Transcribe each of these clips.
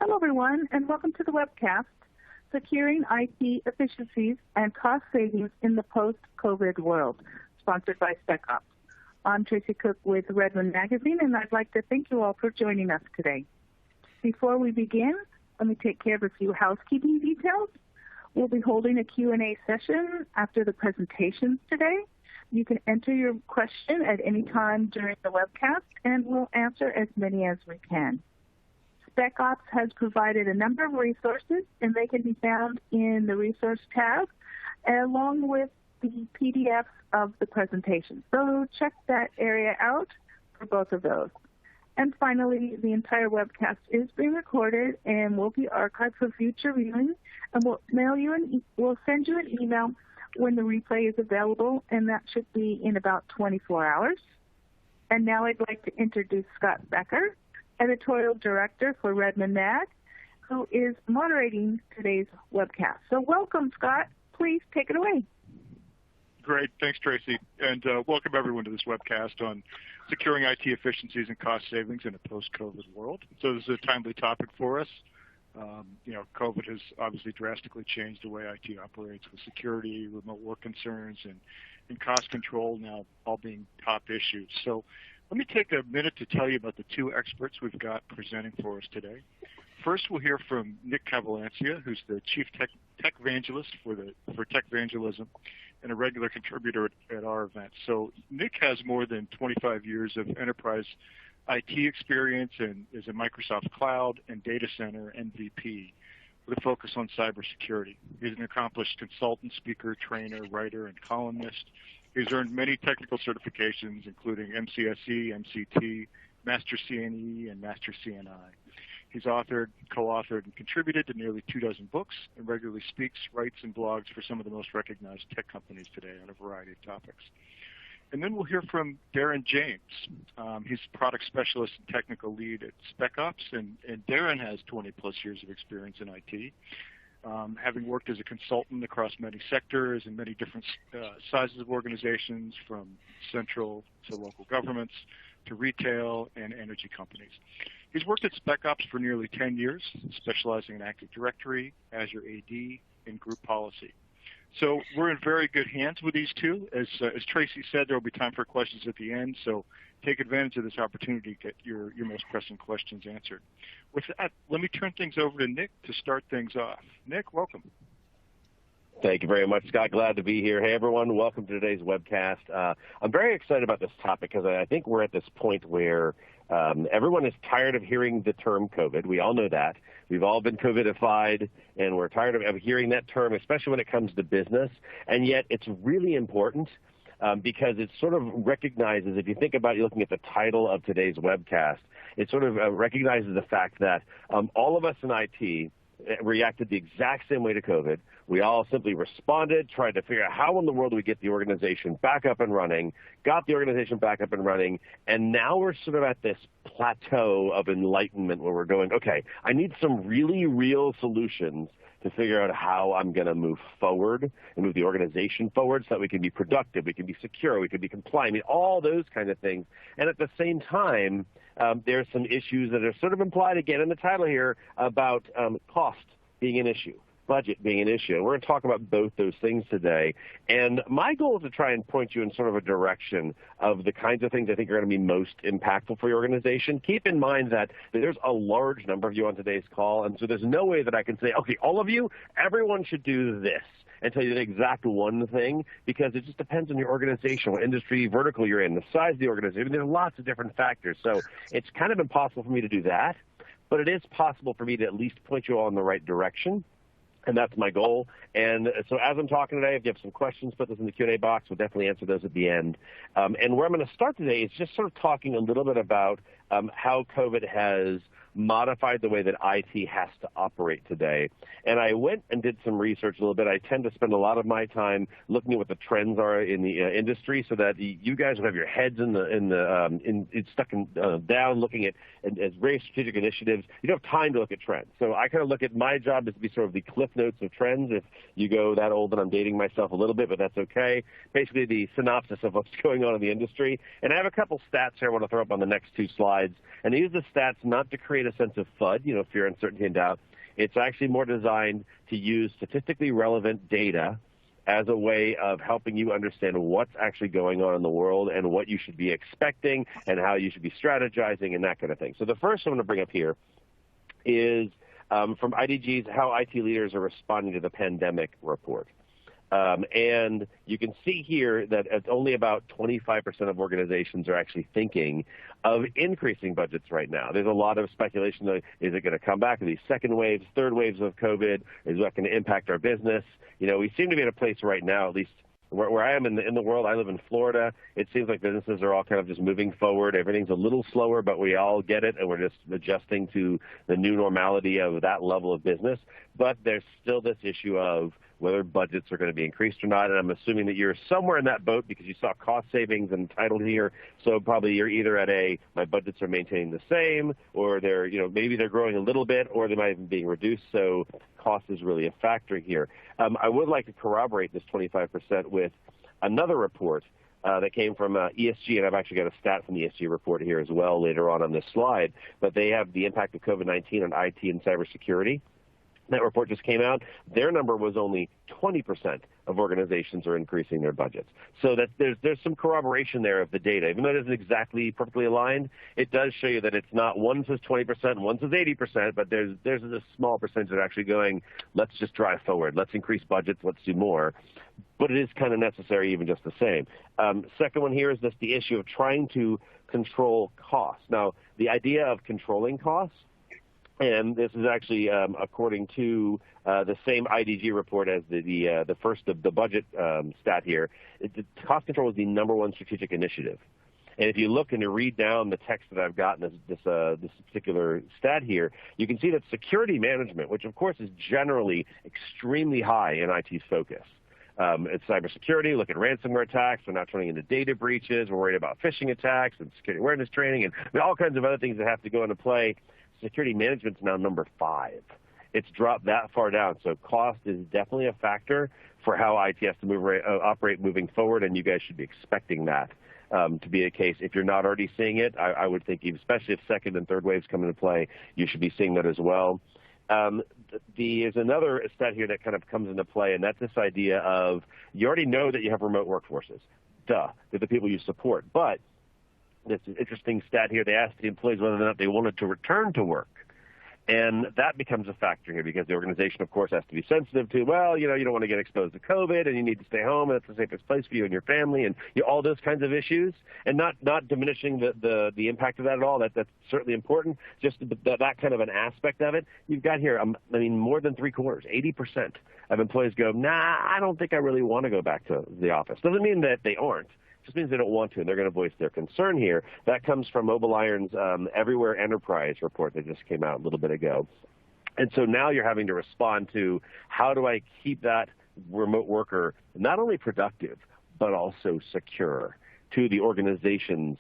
Hello, everyone, and welcome to the webcast, Securing IT Efficiencies and Cost Savings in the Post-COVID World, sponsored by Spec Ops. I'm Tracy Cook with Redmond Magazine, and I'd like to thank you all for joining us today. Before we begin, let me take care of a few housekeeping details. We'll be holding a Q&A session after the presentations today. You can enter your question at any time during the webcast, and we'll answer as many as we can. Spec Ops has provided a number of resources, and they can be found in the Resource tab, along with the PDFs of the presentation. So check that area out for both of those. And finally, the entire webcast is being recorded and will be archived for future viewing, and we'll send you an email when the replay is available, and that should be in about 24 hours. And now I'd like to introduce Scott Becker, Editorial Director for Redmond Mag, who is moderating today's webcast. So welcome, Scott. Please take it away. Great. Thanks, Tracy. And welcome everyone to this webcast on securing IT efficiencies and cost savings in a post-COVID world. So this is a timely topic for us. COVID has obviously drastically changed the way IT operates, with security, remote work concerns, and cost control now all being top issues. So let me take a minute to tell you about the two experts we've got presenting for us today. First, we'll hear from Nick Cavalancia, who's the Chief Tech Evangelist for Tech Evangelism and a regular contributor at our event. So Nick has more than 25 years of enterprise IT experience and is a Microsoft Cloud and Data Center MVP with a focus on cybersecurity. He's an accomplished consultant, speaker, trainer, writer, and columnist. He's earned many technical certifications, including MCSE, MCT, Master CNE, and Master CNI. He's authored, co-authored, and contributed to nearly 24 books and regularly speaks, writes, and blogs for some of the most recognized tech companies today on a variety of topics. And then we'll hear from Darren James. He's product specialist and technical lead at Spec Ops, and Darren has 20-plus years of experience in IT. Having worked as a consultant across many sectors and many different sizes of organizations, from central to local governments to retail and energy companies. He's worked at Spec Ops for nearly 10 years, specializing in Active Directory, Azure AD, and group policy. So we're in very good hands with these two. As Tracy said, there will be time for questions at the end, so take advantage of this opportunity to get your most pressing questions answered. With that, let me turn things over to Nick to start things off. Nick, welcome. Thank you very much, Scott. Glad to be here. Hey, everyone. Welcome to today's webcast. I'm very excited about this topic because I think we're at this point where everyone is tired of hearing the term COVID. We all know that. We've all been COVIDified, and we're tired of hearing that term, especially when it comes to business. And yet it's really important because it sort of recognizes, if you think about it, looking at the title of today's webcast, it sort of recognizes the fact that all of us in IT reacted the exact same way to COVID. We all simply responded, tried to figure out how in the world do we get the organization back up and running, got the organization back up and running, and now we're sort of at this plateau of enlightenment where we're going, okay, I need some really real solutions to figure out how I'm going to move forward and move the organization forward so that we can be productive, we can be secure, we can be compliant, I mean, all those kind of things. And at the same time, there's some issues that are sort of implied again in the title here about cost being an issue, budget being an issue. We're going to talk about both those things today. And my goal is to try and point you in sort of a direction of the kinds of things I think are going to be most impactful for your organization. Keep in mind that there's a large number of you on today's call, and so there's no way that I can say, okay, all of you, everyone should do this, and tell you the exact one thing, because it just depends on your organization, what industry vertical you're in, the size of the organization. There's lots of different factors. So it's kind of impossible for me to do that, but it is possible for me to at least point you all in the right direction. And that's my goal. And so as I'm talking today, if you have some questions, put those in the Q&A box. We'll definitely answer those at the end. And where I'm going to start today is just sort of talking a little bit about how COVID has modified the way that IT has to operate today. And I went and did some research a little bit. I tend to spend a lot of my time looking at what the trends are in the industry, so that you guys will have your heads stuck down, looking at very strategic initiatives. You don't have time to look at trends. So I kind of look at my job as to be sort of the cliff notes of trends. If you go that old, and I'm dating myself a little bit, but that's okay. Basically, the synopsis of what's going on in the industry. And I have a couple stats here I want to throw up on the next two slides. And I use the stats not to create a sense of FUD, fear, uncertainty, and doubt. It's actually more designed to use statistically relevant data as a way of helping you understand what's actually going on in the world and what you should be expecting and how you should be strategizing and that kind of thing. So the first I'm going to bring up here is from IDG's How IT Leaders Are Responding to the Pandemic report. And you can see here that only about 25% of organizations are actually thinking of increasing budgets right now. There's a lot of speculation. Is it going to come back? Are these second waves, third waves of COVID? Is that going to impact our business? We seem to be in a place right now, at least where I am in the world. I live in Florida. It seems like businesses are all kind of just moving forward. Everything's a little slower, but we all get it, and we're just adjusting to the new normality of that level of business. But there's still this issue of whether budgets are going to be increased or not, and I'm assuming that you're somewhere in that boat because you saw cost savings entitled here. So probably you're either at my budgets are maintaining the same, or they're, maybe they're growing a little bit, or they might even be reduced. So cost is really a factor here. I would like to corroborate this 25% with another report that came from ESG, and I've actually got a stat from the ESG report here as well later on this slide, but they have the impact of COVID-19 on IT and cybersecurity. That report just came out. Their number was only 20% of organizations are increasing their budgets. So that there's some corroboration there of the data. Even though it isn't exactly perfectly aligned, it does show you that it's not one says 20% and one says 80%, but there's a small percentage that are actually going, let's just drive forward. Let's increase budgets. Let's do more. But it is kind of necessary even just the same. Second one here is just the issue of trying to control costs. Now, the idea of controlling costs, and this is actually according to the same IDG report as the first of the budget stat here. Cost control is the number one strategic initiative. And if you look and you read down the text that I've got in this particular stat here, you can see that security management, which of course is generally extremely high in IT's focus. It's cybersecurity. Look at ransomware attacks. We're now turning into data breaches. We're worried about phishing attacks and security awareness training and all kinds of other things that have to go into play. Security management's now number 5. It's dropped that far down. So cost is definitely a factor for how IT has to operate moving forward, and you guys should be expecting that to be the case. If you're not already seeing it, I would think, especially if second and third waves come into play, you should be seeing that as well. There's another stat here that kind of comes into play, and that's this idea of you already know that you have remote workforces. Duh, they're the people you support. But it's an interesting stat here. They asked the employees whether or not they wanted to return to work. And that becomes a factor here because the organization, of course, has to be sensitive to, you don't want to get exposed to COVID and you need to stay home and it's the safest place for you and your family and all those kinds of issues. And not diminishing the impact of that at all. That's certainly important. Just that kind of an aspect of it. You've got here, more than 3/4, 80% of employees go, I don't think I really want to go back to the office. Doesn't mean that they aren't. Just means they don't want to, and they're going to voice their concern here. That comes from MobileIron's Everywhere Enterprise report that just came out a little bit ago. And so now you're having to respond to how do I keep that remote worker not only productive, but also secure to the organization's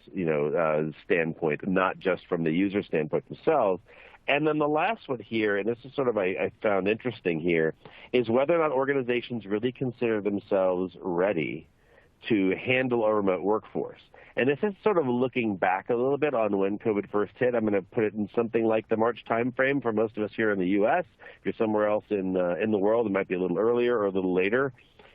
standpoint, not just from the user standpoint themselves. And then the last one here, and this is sort of I found interesting here, is whether or not organizations really consider themselves ready to handle a remote workforce. And this is sort of looking back a little bit on when COVID first hit. I'm going to put it in something like the March timeframe for most of us here in the U.S. If you're somewhere else in the world, it might be a little earlier or a little later.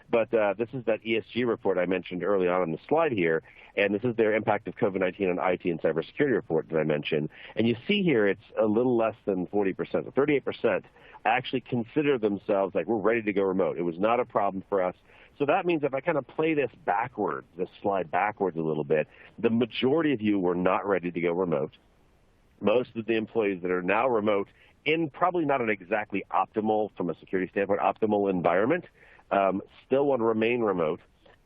But this is that ESG report I mentioned early on the slide here, and this is their impact of COVID-19 on IT and cybersecurity report that I mentioned. And you see here it's a little less than 40%, so 38% actually consider themselves like we're ready to go remote. It was not a problem for us. So that means if I kind of play this slide backwards a little bit, the majority of you were not ready to go remote. Most of the employees that are now remote in probably not an exactly optimal, from a security standpoint, optimal environment, still want to remain remote.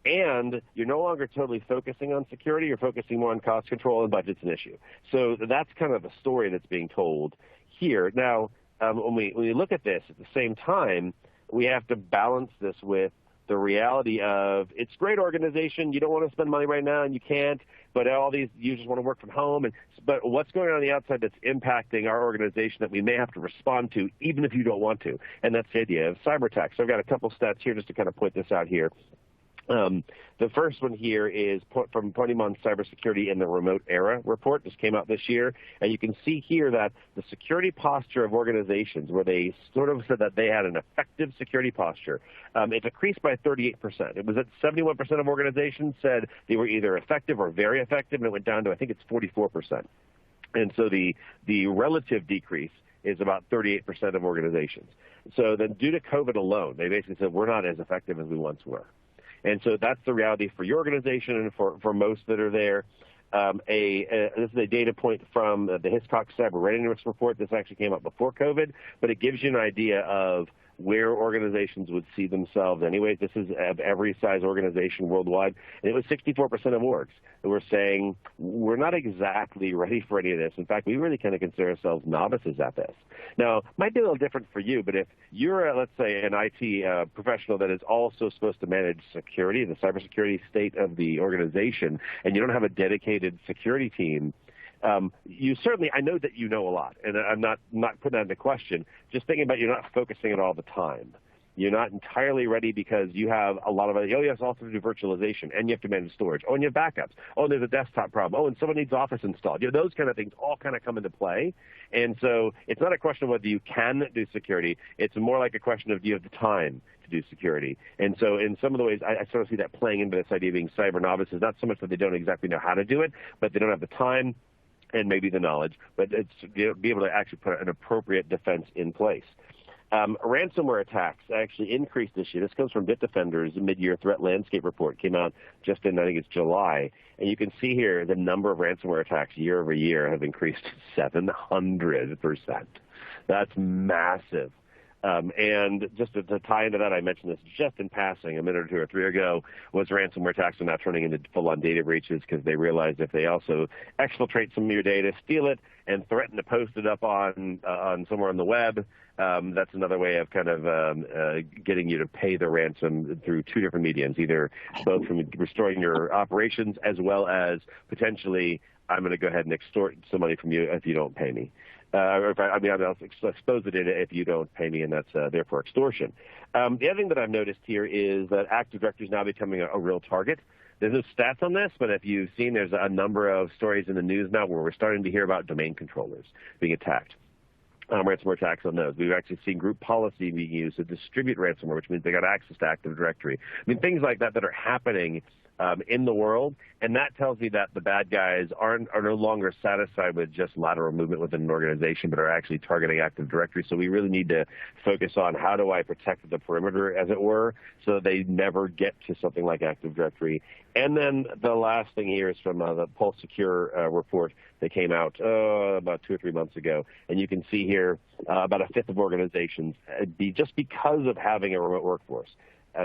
And you're no longer totally focusing on security. You're focusing more on cost control and budget's an issue. So that's kind of the story that's being told here. Now, when we look at this at the same time, we have to balance this with the reality of it's great organization. You don't want to spend money right now and you can't, but all these users want to work from home. But what's going on the outside that's impacting our organization that we may have to respond to even if you don't want to? And that's the idea of cyber attacks. So I've got a couple stats here just to kind of point this out here. The first one here is from Ponemon Cybersecurity in the Remote Era report. This came out this year, and you can see here that the security posture of organizations, where they sort of said that they had an effective security posture, it decreased by 38%. It was at 71% of organizations said they were either effective or very effective, and it went down to, I think it's 44%. And so the relative decrease is about 38% of organizations. So then due to COVID alone, they basically said we're not as effective as we once were. And so that's the reality for your organization and for most that are there. This is a data point from the Hiscox Cyber Readiness Report. This actually came out before COVID, but it gives you an idea of where organizations would see themselves anyway. This is of every size organization worldwide. And it was 64% of orgs that were saying, we're not exactly ready for any of this. In fact, we really kind of consider ourselves novices at this. Now, it might be a little different for you, but if you're, let's say, an IT professional that is also supposed to manage security, the cybersecurity state of the organization, and you don't have a dedicated security team, you certainly, I know that you know a lot, and I'm not putting that into question. Just thinking about you're not focusing it all the time. You're not entirely ready because you have a lot of other, you have to also do virtualization, and you have to manage storage. Oh, and you have backups. Oh, and there's a desktop problem. Oh, and someone needs Office installed. You know, those kind of things all kind of come into play. And so it's not a question of whether you can do security. It's more like a question of do you have the time to do security. And so in some of the ways, I sort of see that playing into this idea of being cyber novices, not so much that they don't exactly know how to do it, but they don't have the time and maybe the knowledge, but it's be able to actually put an appropriate defense in place. Ransomware attacks actually increased this year. This comes from Bitdefender's mid-year threat landscape report. Came out just in, I think it's July. And you can see here the number of ransomware attacks year over year have increased 700%. That's massive. And just to tie into that, I mentioned this just in passing a minute or two or three ago, was ransomware attacks are now turning into full-on data breaches because they realized if they also exfiltrate some of your data, steal it, and threaten to post it up on somewhere on the web, that's another way of kind of getting you to pay the ransom through two different mediums, either both from restoring your operations as well as potentially I'm going to go ahead and extort some money from you if you don't pay me. I'll expose the data if you don't pay me, and that's therefore extortion. The other thing that I've noticed here is that Active Directory is now becoming a real target. There's no stats on this, but if you've seen, there's a number of stories in the news now where we're starting to hear about domain controllers being attacked. Ransomware attacks on those. We've actually seen group policy being used to distribute ransomware, which means they got access to Active Directory. I mean, things like that are happening in the world, and that tells me that the bad guys are no longer satisfied with just lateral movement within an organization, but are actually targeting Active Directory. So we really need to focus on how do I protect the perimeter, as it were, so that they never get to something like Active Directory. And then the last thing here is from the Pulse Secure report that came out about 2 or 3 months ago, and you can see here about a fifth of organizations, just because of having a remote workforce,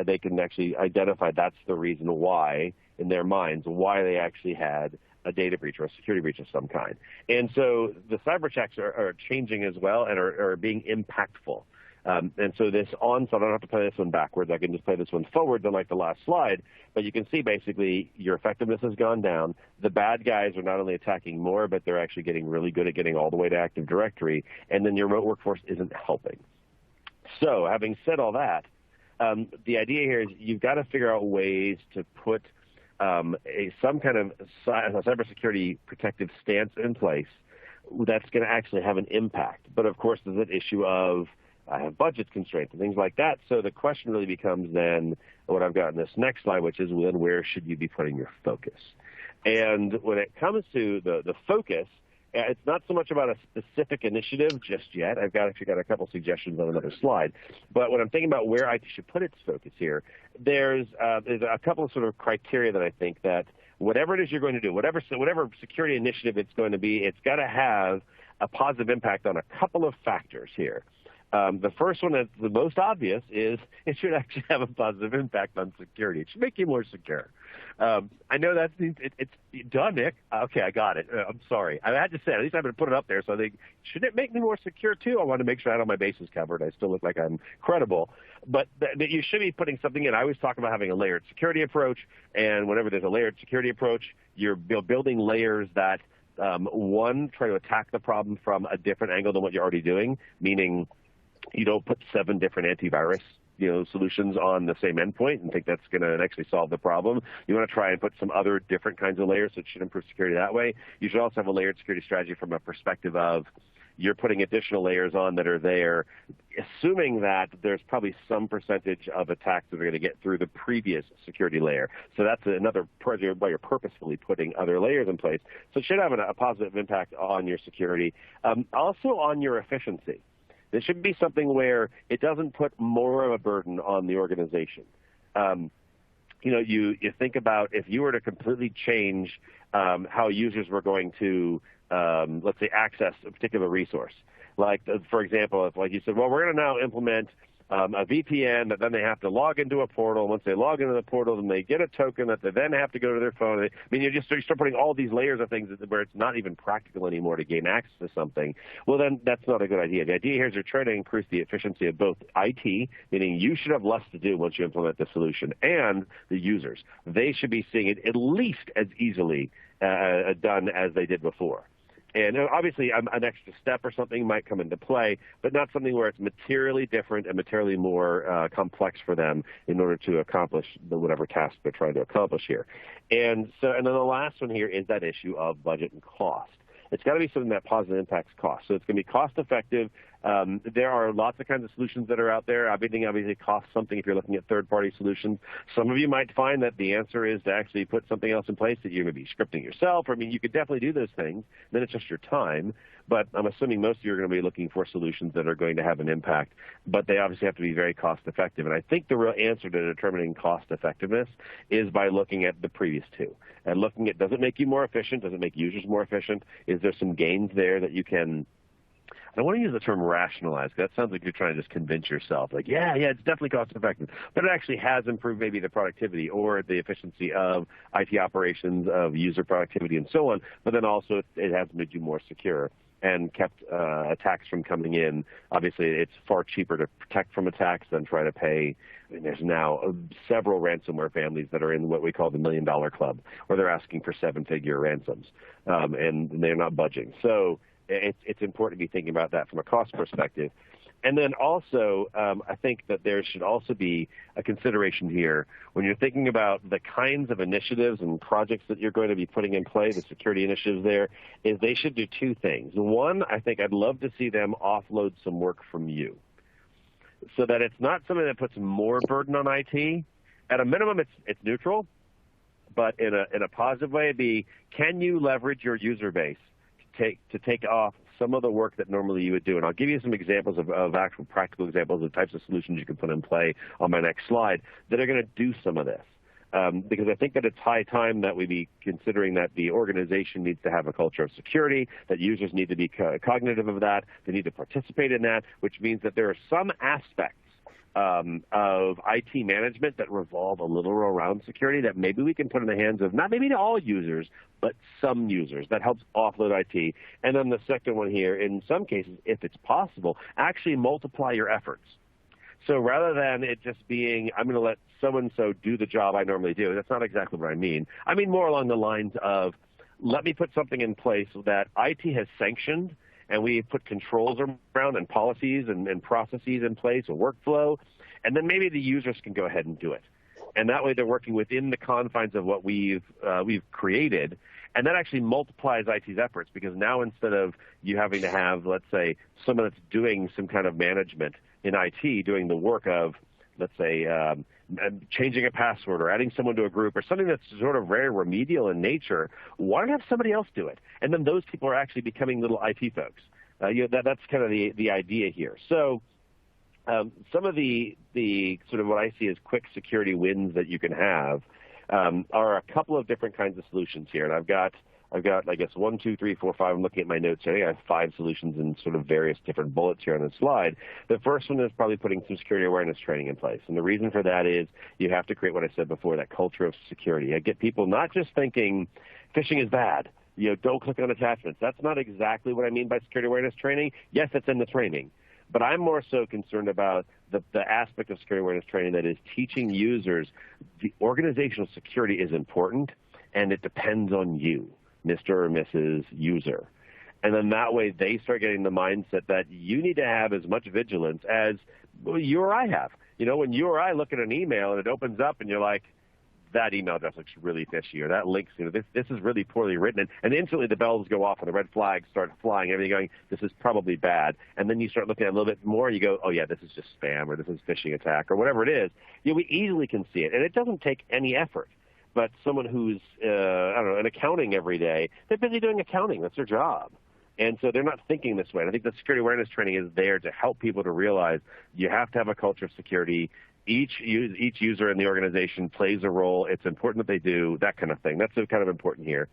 they can actually identify that's the reason why, in their minds, why they actually had a data breach or a security breach of some kind. And so the cyber attacks are changing as well and are being impactful. And so this onslaught, I don't have to play this one backwards. I can just play this one forward, unlike the last slide. But you can see basically your effectiveness has gone down. The bad guys are not only attacking more, but they're actually getting really good at getting all the way to Active Directory. And then your remote workforce isn't helping. So having said all that, the idea here is you've got to figure out ways to put some kind of cybersecurity protective stance in place that's going to actually have an impact. But, of course, there's an issue of budget constraints and things like that. So the question really becomes then what I've got in this next slide, which is then where should you be putting your focus? And when it comes to the focus, it's not so much about a specific initiative just yet. I've actually got a couple suggestions on another slide. But when I'm thinking about where IT should put its focus here, there's a couple of sort of criteria that I think that whatever it is you're going to do, whatever security initiative it's going to be, it's got to have a positive impact on a couple of factors here. The first one, that's the most obvious, is it should actually have a positive impact on security. It should make you more secure. I know that's it's done, Nick. Okay, I got it. I'm sorry. I had to say it. At least I'm going to put it up there. So I think, should it make me more secure too? I want to make sure I have my bases covered. I still look like I'm credible. But you should be putting something in. I always talk about having a layered security approach. And whenever there's a layered security approach, you're building layers that, one, try to attack the problem from a different angle than what you're already doing, meaning you don't put 7 different antivirus solutions on the same endpoint and think that's going to actually solve the problem. You want to try and put some other different kinds of layers, so it should improve security that way. You should also have a layered security strategy from a perspective of you're putting additional layers on that are there, assuming that there's probably some percentage of attacks that are going to get through the previous security layer. So that's another project why you're purposefully putting other layers in place. So it should have a positive impact on your security, also on your efficiency. There should be something where it doesn't put more of a burden on the organization. You think about if you were to completely change how users were going to, let's say, access a particular resource. Like, for example, if like you said, well, we're going to now implement a VPN that then they have to log into a portal. Once they log into the portal, then they get a token that they then have to go to their phone. I mean, you start putting all these layers of things where it's not even practical anymore to gain access to something. Well, then that's not a good idea. The idea here is you're trying to increase the efficiency of both IT, meaning you should have less to do once you implement the solution, and the users. They should be seeing it at least as easily done as they did before. And obviously, an extra step or something might come into play, but not something where it's materially different and materially more complex for them in order to accomplish whatever task they're trying to accomplish here. And then the last one here is that issue of budget and cost. It's got to be something that positively impacts cost. So it's going to be cost effective. There are lots of kinds of solutions that are out there. Everything obviously costs something if you're looking at third-party solutions. Some of you might find that the answer is to actually put something else in place that you're going to be scripting yourself. I mean, you could definitely do those things. Then it's just your time. But I'm assuming most of you are going to be looking for solutions that are going to have an impact. But they obviously have to be very cost-effective. And I think the real answer to determining cost-effectiveness is by looking at the previous two. And looking at, does it make you more efficient? Does it make users more efficient? Is there some gains there that you can... I don't want to use the term rationalize, because that sounds like you're trying to just convince yourself, like, yeah, it's definitely cost-effective. But it actually has improved maybe the productivity or the efficiency of IT operations, of user productivity, and so on. But then also it has made you more secure and kept attacks from coming in. Obviously, it's far cheaper to protect from attacks than try to pay. I mean, there's now several ransomware families that are in what we call the $1 Million Club, where they're asking for 7-figure ransoms, and they're not budging. So it's important to be thinking about that from a cost perspective. And then also, I think that there should also be a consideration here when you're thinking about the kinds of initiatives and projects that you're going to be putting in play, the security initiatives there, is they should do two things. One, I think I'd love to see them offload some work from you so that it's not something that puts more burden on IT. At a minimum, it's neutral, but in a positive way, can you leverage your user base to take off some of the work that normally you would do? And I'll give you some examples of actual practical examples of types of solutions you can put in play on my next slide that are going to do some of this. Because I think that it's high time that we be considering that the organization needs to have a culture of security, that users need to be cognitive of that, they need to participate in that, which means that there are some aspects of IT management that revolve a little around security that maybe we can put in the hands of, not maybe to all users, but some users. That helps offload IT. And then the second one here, in some cases, if it's possible, actually multiply your efforts. So rather than it just being, I'm going to let so-and-so do the job I normally do, that's not exactly what I mean. I mean more along the lines of, let me put something in place that IT has sanctioned, and we put controls around and policies and processes in place, a workflow, and then maybe the users can go ahead and do it. And that way they're working within the confines of what we've created, and that actually multiplies IT's efforts, because now instead of you having to have, let's say, someone that's doing some kind of management in IT doing the work of, let's say, changing a password or adding someone to a group or something that's sort of very remedial in nature, why not have somebody else do it? And then those people are actually becoming little IT folks. That's kind of the idea here. So some of the sort of what I see as quick security wins that you can have are a couple of different kinds of solutions here. And I've got, I guess, 1, 2, 3, 4, 5. I'm looking at my notes here. I think I have 5 solutions in sort of various different bullets here on the slide. The first one is probably putting some security awareness training in place. And the reason for that is you have to create what I said before, that culture of security. I get people not just thinking phishing is bad. Don't click on attachments. That's not exactly what I mean by security awareness training. Yes, that's in the training. But I'm more so concerned about the aspect of security awareness training that is teaching users the organizational security is important, and it depends on you, Mr. or Mrs. User. And then that way they start getting the mindset that you need to have as much vigilance as you or I have. When you or I look at an email and it opens up and you're like, that email address looks really fishy, or that link's, this is really poorly written. And instantly the bells go off and the red flags start flying, everything going, this is probably bad. And then you start looking at it a little bit more and you go, oh yeah, this is just spam, or this is phishing attack, or whatever it is. We easily can see it. And it doesn't take any effort. But someone who's, in accounting every day, they're busy doing accounting. That's their job. And so they're not thinking this way. And I think the security awareness training is there to help people to realize you have to have a culture of security. Each user in the organization plays a role. It's important that they do, that kind of thing. That's kind of important here.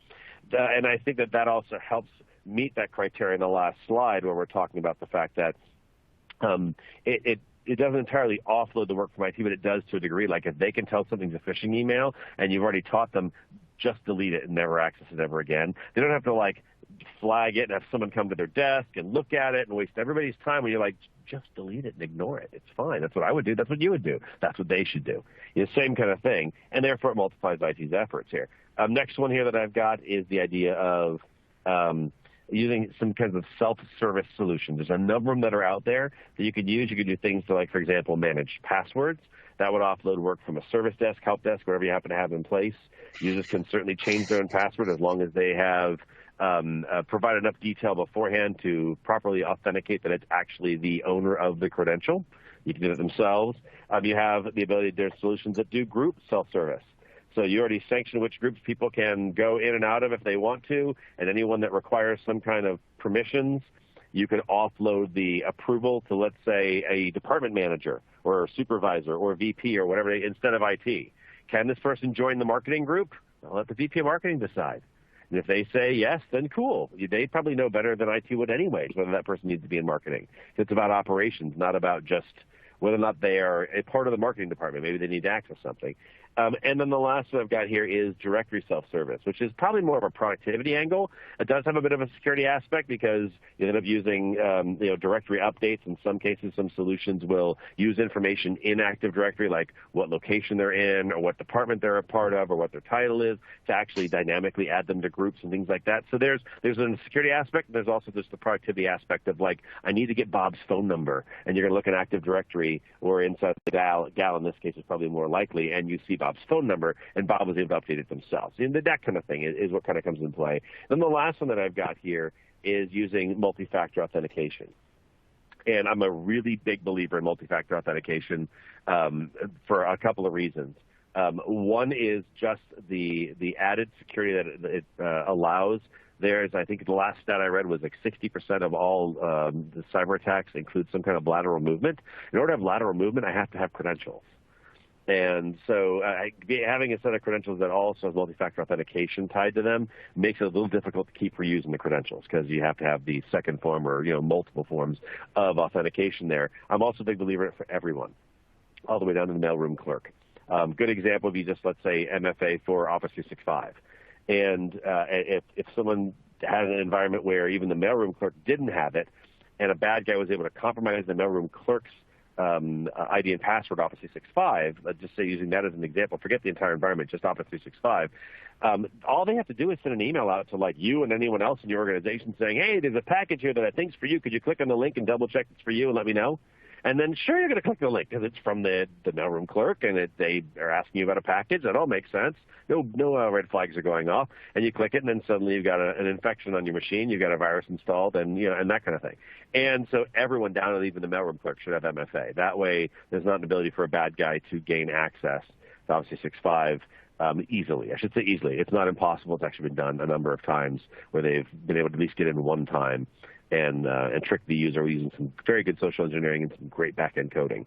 And I think that also helps meet that criteria in the last slide where we're talking about the fact that it doesn't entirely offload the work from IT, but it does to a degree. Like if they can tell something's a phishing email and you've already taught them, just delete it and never access it ever again. They don't have to flag it and have someone come to their desk and look at it and waste everybody's time when you're like, just delete it and ignore it. It's fine. That's what I would do. That's what you would do. That's what they should do. Same kind of thing. And therefore it multiplies IT's efforts here. Next one here that I've got is the idea of using some kinds of self-service solutions. There's a number of them that are out there that you could use. You could do things to, for example, manage passwords. That would offload work from a service desk, help desk, whatever you happen to have in place. Users can certainly change their own password as long as they have provide enough detail beforehand to properly authenticate that it's actually the owner of the credential. You can do it themselves. You have the ability, there's solutions that do group self-service. So you already sanction which groups people can go in and out of if they want to, and anyone that requires some kind of permissions, you can offload the approval to, let's say, a department manager or a supervisor or a VP or whatever, instead of IT. Can this person join the marketing group? I'll let the VP of marketing decide. And if they say yes, then cool. They probably know better than IT would anyways whether that person needs to be in marketing. It's about operations, not about just whether or not they are a part of the marketing department. Maybe they need to access something. And then the last one I've got here is directory self-service, which is probably more of a productivity angle. It does have a bit of a security aspect because you end up using directory updates. In some cases, some solutions will use information in Active Directory, like what location they're in or what department they're a part of or what their title is, to actually dynamically add them to groups and things like that. So there's a security aspect. There's also just the productivity aspect of I need to get Bob's phone number, and you're going to look in Active Directory or inside the gal in this case is probably more likely, and you see Bob's phone number, and Bob was able to update it themselves. And that kind of thing is what kind of comes into play. Then the last one that I've got here is using multifactor authentication. And I'm a really big believer in multifactor authentication for a couple of reasons. One is just the added security that it allows. I think the last stat I read was 60% of all the cyber attacks include some kind of lateral movement. In order to have lateral movement, I have to have credentials. And so having a set of credentials that also has multi-factor authentication tied to them makes it a little difficult to keep reusing the credentials because you have to have the second form or multiple forms of authentication there. I'm also a big believer for everyone, all the way down to the mailroom clerk. Good example would be just, let's say, MFA for Office 365. And if someone had an environment where even the mailroom clerk didn't have it, and a bad guy was able to compromise the mailroom clerk's ID and password Office 365, just say using that as an example, forget the entire environment, just Office 365, all they have to do is send an email out to you and anyone else in your organization saying, hey, there's a package here that I think's for you. Could you click on the link and double check it's for you and let me know? And then sure, you're going to click the link because it's from the mailroom clerk and they are asking you about a package. That all makes sense. No red flags are going off. And you click it, and then suddenly you've got an infection on your machine. You've got a virus installed, and and that kind of thing. And so everyone down to even the mailroom clerk should have MFA. That way, there's not an ability for a bad guy to gain access to Office 365 easily. I should say easily. It's not impossible. It's actually been done a number of times where they've been able to at least get in one time and trick the user using some very good social engineering and some great back-end coding.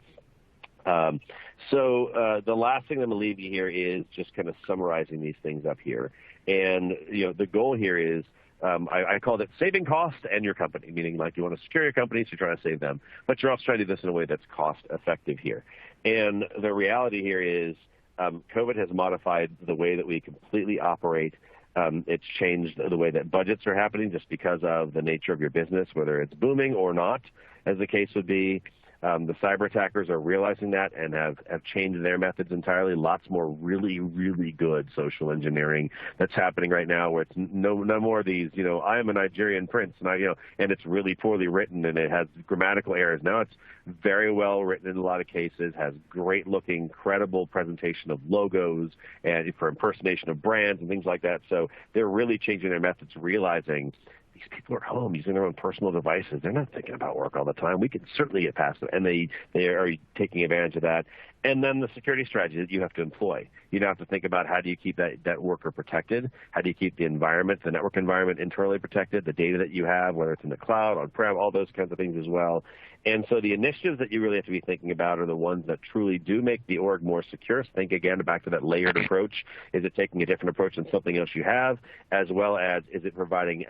So the last thing I'm going to leave you here is just kind of summarizing these things up here. And the goal here is I called it saving cost and your company, meaning you want to secure your company, so you're trying to save them, but you're also trying to do this in a way that's cost-effective here. And the reality here is COVID has modified the way that we completely operate. It's changed the way that budgets are happening just because of the nature of your business, whether it's booming or not, as the case would be. The cyber attackers are realizing that and have changed their methods entirely. Lots more really, really good social engineering that's happening right now, where it's no more of these, I am a Nigerian prince, and and it's really poorly written and it has grammatical errors. Now it's very well written in a lot of cases, has great looking, credible presentation of logos and for impersonation of brands and things like that. So they're really changing their methods, realizing these people are at home using their own personal devices. They're not thinking about work all the time. We can certainly get past them, and they are taking advantage of that. And then the security strategy that you have to employ. You have to think about how do you keep that worker protected? How do you keep the environment, the network environment internally protected, the data that you have, whether it's in the cloud, on-prem, all those kinds of things as well. And so the initiatives that you really have to be thinking about are the ones that truly do make the org more secure. So think again back to that layered approach. Is it taking a different approach than something else you have, as well as is it providing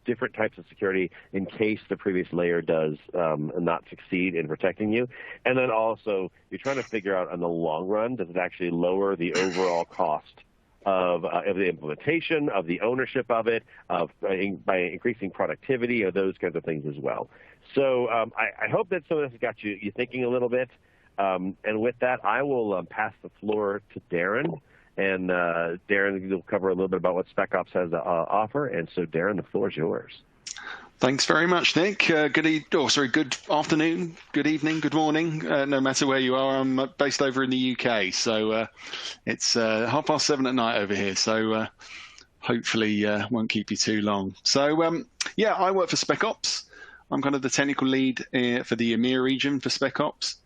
different types of security in case the previous layer does not succeed in protecting you. And then also, you're trying to figure out in the long run, does it actually lower the overall cost of the implementation, of the ownership of it, by increasing productivity, or those kinds of things as well. So I hope that some of this has got you thinking a little bit. And with that, I will pass the floor to Darren. And Darren, you'll cover a little bit about what Spec Ops has to offer. And so, Darren, the floor is yours. Thanks very much, Nick. Good afternoon, good evening, good morning, no matter where you are. I'm based over in the UK, so it's 7:30 at night over here, so hopefully won't keep you too long. So, I work for Spec Ops. I'm kind of the technical lead for the EMEA region for Spec Ops.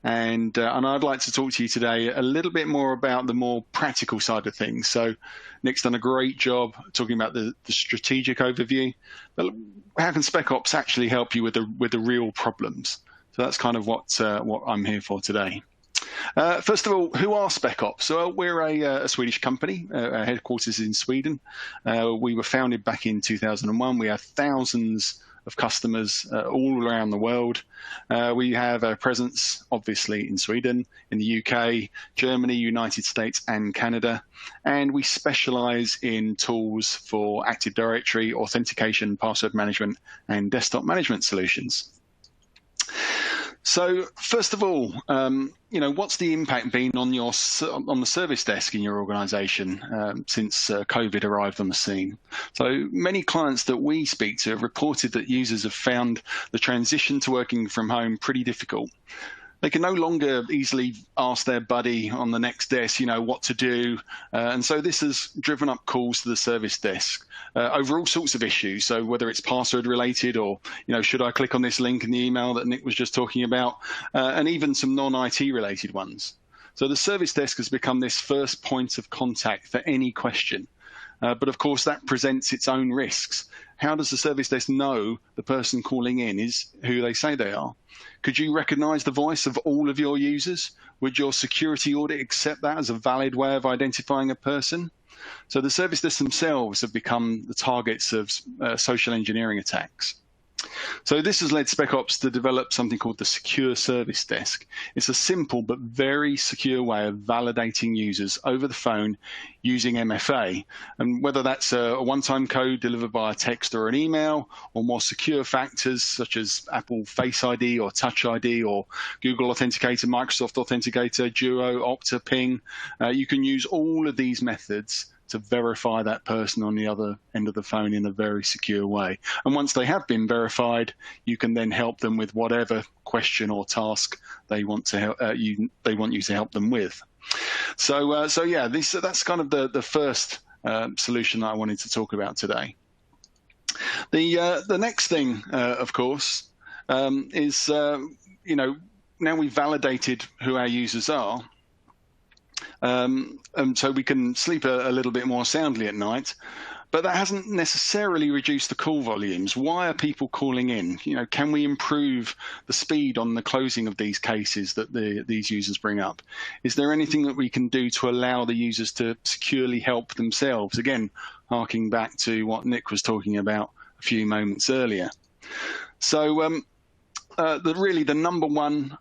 And I'd like to talk to you today a little bit more about the more practical side of things. So Nick's done a great job talking about the strategic overview, but how can Spec Ops actually help you with the real problems? So that's kind of what I'm here for today. First of all, who are Spec Ops? So we're a Swedish company. Our headquarters is in Sweden. We were founded back in 2001. We have thousands of customers all around the world. We have a presence, obviously, in Sweden, in the UK, Germany, United States, and Canada. And we specialize in tools for Active Directory, authentication, password management, and desktop management solutions. So first of all, what's the impact been on the service desk in your organization since COVID arrived on the scene? So many clients that we speak to have reported that users have found the transition to working from home pretty difficult. They can no longer easily ask their buddy on the next desk, what to do. And so this has driven up calls to the service desk over all sorts of issues. So whether it's password related or, should I click on this link in the email that Nick was just talking about, and even some non-IT related ones. So the service desk has become this first point of contact for any question. But of course, that presents its own risks. How does the service desk know the person calling in is who they say they are? Could you recognize the voice of all of your users? Would your security audit accept that as a valid way of identifying a person? So the service desks themselves have become the targets of social engineering attacks. So this has led Spec Ops to develop something called the Secure Service Desk. It's a simple but very secure way of validating users over the phone using MFA. And whether that's a one-time code delivered by a text or an email, or more secure factors such as Apple Face ID or Touch ID or Google Authenticator, Microsoft Authenticator, Duo, Okta, Ping, you can use all of these methods to verify that person on the other end of the phone in a very secure way. And once they have been verified, you can then help them with whatever question or task they want to help, they want you to help them with. So that's kind of the first solution that I wanted to talk about today. The next thing, of course, is now we've validated who our users are. And so we can sleep a little bit more soundly at night, but that hasn't necessarily reduced the call volumes. Why are people calling in? Can we improve the speed on the closing of these cases that these users bring up? Is there anything that we can do to allow the users to securely help themselves? Again, harking back to what Nick was talking about a few moments earlier. So the number one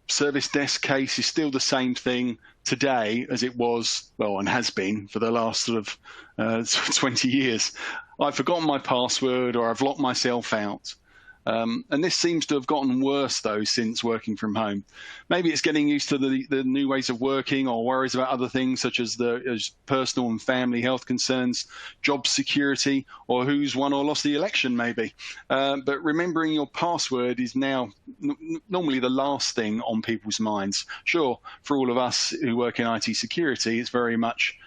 service desk case is still the same thing today as it was, and has been for the last sort of 20 years. I've forgotten my password or I've locked myself out. And this seems to have gotten worse, though, since working from home. Maybe it's getting used to the new ways of working, or worries about other things such as personal and family health concerns, job security, or who's won or lost the election, maybe. But remembering your password is now normally the last thing on people's minds. Sure, for all of us who work in IT security, it's very much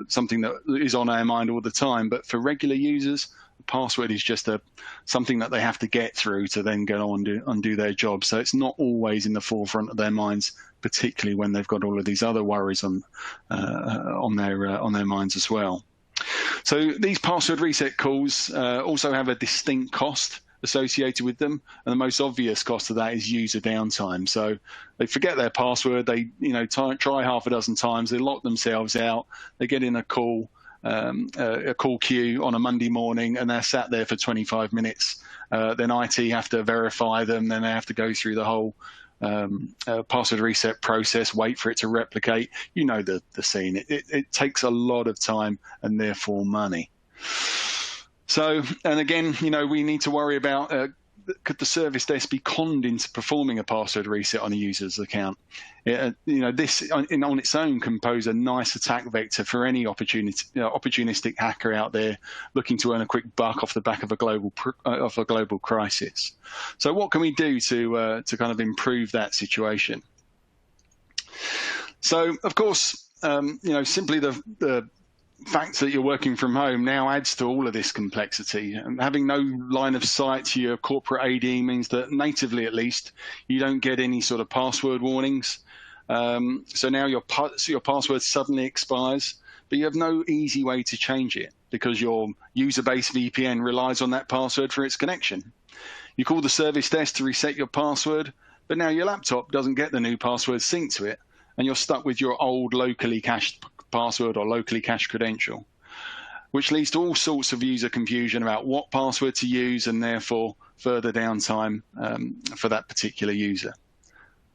something that is on our mind all the time. But for regular users, the password is just something that they have to get through to then go on and do their job. So it's not always in the forefront of their minds, particularly when they've got all of these other worries on their minds as well. So these password reset calls also have a distinct cost associated with them, and the most obvious cost of that is user downtime. So they forget their password, they try half a dozen times, they lock themselves out, they get in a call queue on a Monday morning, and they're sat there for 25 minutes. Then IT have to verify them, then they have to go through the whole password reset process, wait for it to replicate. You know the scene. It takes a lot of time and therefore money. So, and again, we need to worry about could the service desk be conned into performing a password reset on a user's account? This on its own can pose a nice attack vector for any opportunistic hacker out there looking to earn a quick buck off the back of a global crisis. So, what can we do to kind of improve that situation? So, of course, simply the fact that you're working from home now adds to all of this complexity. And having no line of sight to your corporate AD means that natively, at least, you don't get any sort of password warnings. So now your password suddenly expires, but you have no easy way to change it because your user-based VPN relies on that password for its connection. You call the service desk to reset your password, but now your laptop doesn't get the new password synced to it, and you're stuck with your old locally cached password or locally cached credential, which leads to all sorts of user confusion about what password to use and therefore further downtime for that particular user.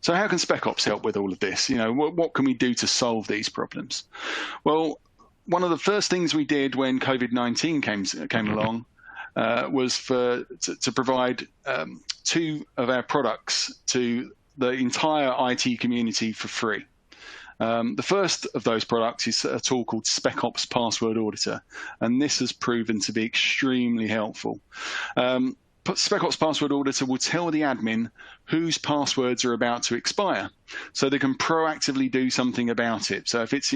So how can Spec Ops help with all of this? What can we do to solve these problems? Well, one of the first things we did when COVID-19 came along was to provide 2 of our products to the entire IT community for free. The first of those products is a tool called Spec Ops Password Auditor, and this has proven to be extremely helpful. Spec Ops Password Auditor will tell the admin whose passwords are about to expire, so they can proactively do something about it. So if it's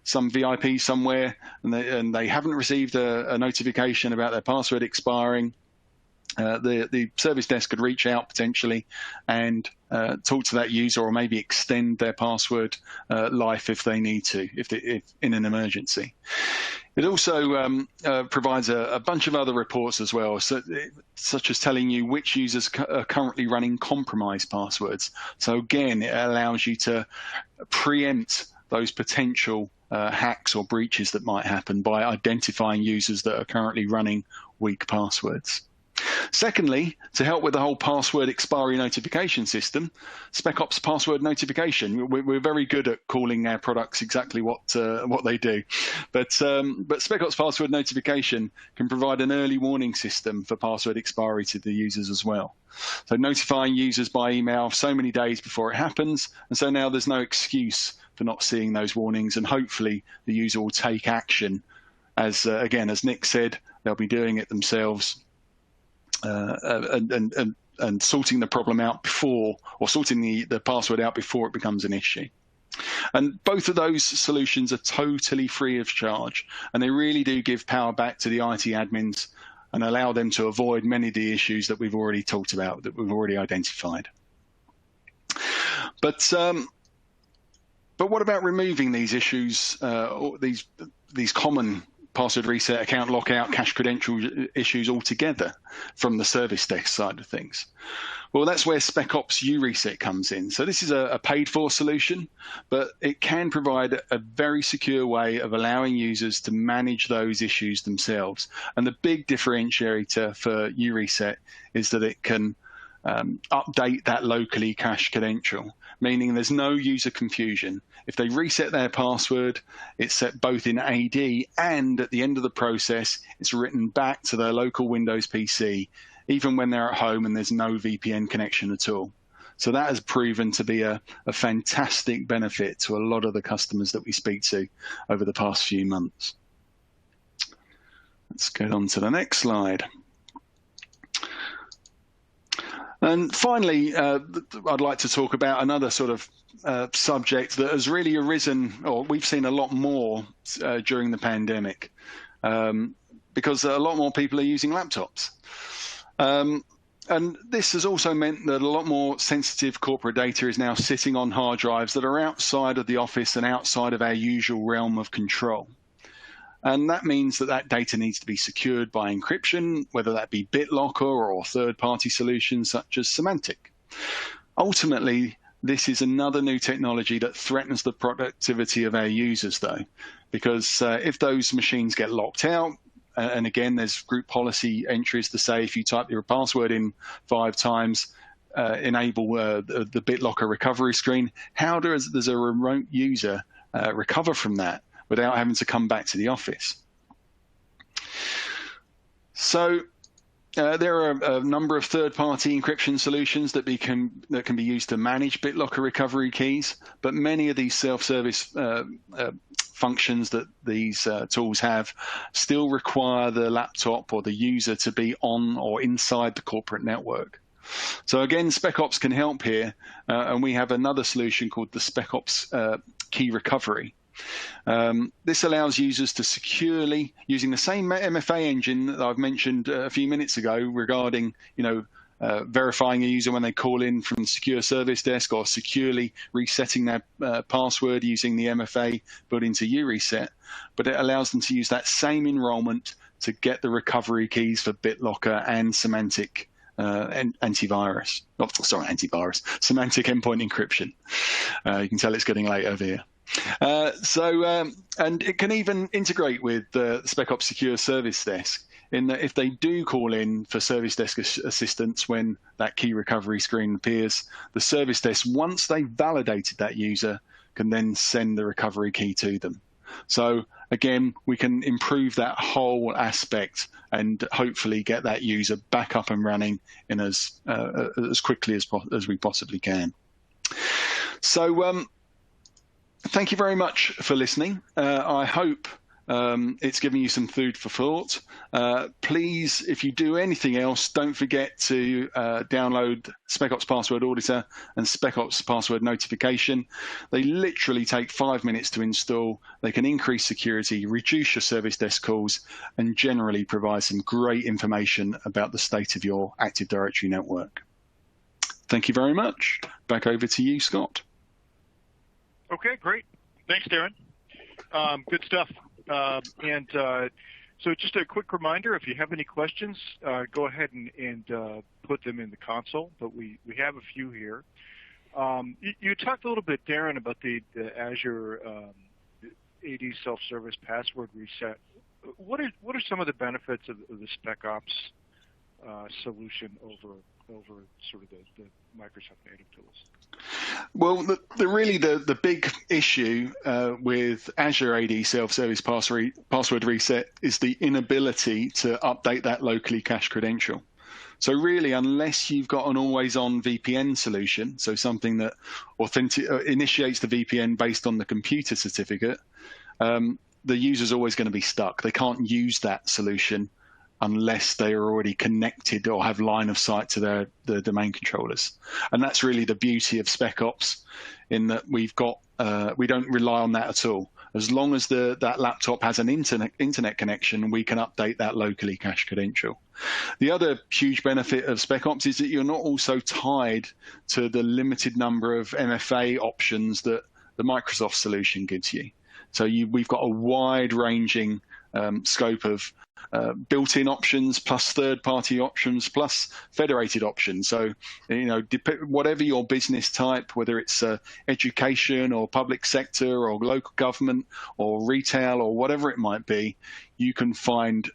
some VIP somewhere and they haven't received a notification about their password expiring, the service desk could reach out potentially and talk to that user, or maybe extend their password life if they need to, if in an emergency. It also provides a bunch of other reports as well, such as telling you which users are currently running compromised passwords. So again, it allows you to preempt those potential hacks or breaches that might happen by identifying users that are currently running weak passwords. Secondly, to help with the whole password expiry notification system, Spec Ops Password Notification. We're very good at calling our products exactly what they do, but Spec Ops Password Notification can provide an early warning system for password expiry to the users as well. So notifying users by email so many days before it happens, and so now there's no excuse for not seeing those warnings, and hopefully the user will take action. As Nick said, they'll be doing it themselves. And sorting the problem out before, or sorting the password out before it becomes an issue. And both of those solutions are totally free of charge, and they really do give power back to the IT admins and allow them to avoid many of the issues that we've already talked about, that we've already identified. But what about removing these issues, these common password reset, account lockout, cache credential issues altogether from the service desk side of things? Well, that's where Spec Ops U-Reset comes in. So this is a paid-for solution, but it can provide a very secure way of allowing users to manage those issues themselves. And the big differentiator for U-Reset is that it can update that locally cached credential, meaning there's no user confusion. If they reset their password, it's set both in AD, and at the end of the process, it's written back to their local Windows PC even when they're at home and there's no VPN connection at all. So that has proven to be a fantastic benefit to a lot of the customers that we speak to over the past few months. Let's get on to the next slide. And finally, I'd like to talk about another sort of subject that has really arisen, or we've seen a lot more during the pandemic, because a lot more people are using laptops. And this has also meant that a lot more sensitive corporate data is now sitting on hard drives that are outside of the office and outside of our usual realm of control. And that means that that data needs to be secured by encryption, whether that be BitLocker or third-party solutions such as Symantec. Ultimately, this is another new technology that threatens the productivity of our users, though, because if those machines get locked out, and again, there's group policy entries to say if you type your password in 5 times, enable the BitLocker recovery screen. How does a remote user recover from that without having to come back to the office? So there are a number of third-party encryption solutions that can be used to manage BitLocker recovery keys, but many of these self-service functions that these tools have still require the laptop or the user to be on or inside the corporate network. So again, Spec Ops can help here, and we have another solution called the Spec Ops key recovery. This allows users to securely, using the same MFA engine that I've mentioned a few minutes ago regarding, verifying a user when they call in from the secure service desk, or securely resetting their password using the MFA built into UReset. But it allows them to use that same enrollment to get the recovery keys for BitLocker and Symantec antivirus. Symantec endpoint encryption. You can tell it's getting late over here. And it can even integrate with the Spec Ops Secure Service Desk, in that if they do call in for service desk assistance when that key recovery screen appears, the service desk, once they've validated that user, can then send the recovery key to them. So again, we can improve that whole aspect and hopefully get that user back up and running in as quickly as we possibly can. So thank you very much for listening. I hope it's given you some food for thought. Please, if you do anything else, don't forget to download Spec Ops Password Auditor and Spec Ops Password Notification. They literally take 5 minutes to install. They can increase security, reduce your service desk calls, and generally provide some great information about the state of your Active Directory network. Thank you very much. Back over to you, Scott. Okay, great. Thanks, Darren. Good stuff. So just a quick reminder, if you have any questions, go ahead and put them in the console, but we have a few here. You talked a little bit, Darren, about the Azure AD self-service password reset. What are some of the benefits of the Spec Ops solution over sort of the Microsoft native tools? Well, the big issue with Azure AD self-service password reset is the inability to update that locally cached credential. So really, unless you've got an always-on VPN solution, so something that initiates the VPN based on the computer certificate, the user's always going to be stuck. They can't use that solution unless they are already connected or have line of sight to the domain controllers. And that's really the beauty of Spec Ops, in that we don't rely on that at all. As long as that laptop has an internet connection, we can update that locally cached credential. The other huge benefit of Spec Ops is that you're not also tied to the limited number of MFA options that the Microsoft solution gives you. So we've got a wide-ranging scope of built-in options, plus third-party options, plus federated options. So, whatever your business type, whether it's education or public sector or local government or retail or whatever it might be, you can find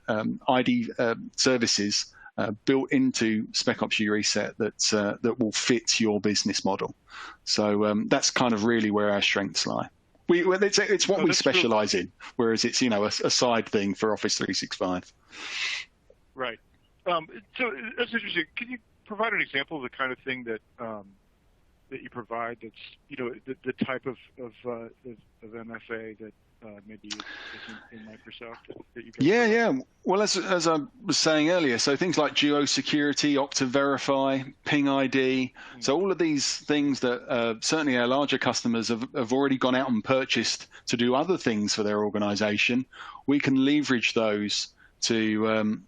ID services built into Spec Ops UReset that will fit your business model. So that's kind of really where our strengths lie. It's what we specialize in, whereas it's a side thing for Office 365. Right. So that's interesting. Can you provide an example of the kind of thing that that you provide? That's the type of MFA that maybe is in Microsoft that you guys Yeah. Well, as I was saying earlier, so things like Duo Security, Okta Verify, Ping ID. So all of these things that certainly our larger customers have already gone out and purchased to do other things for their organization, we can leverage those to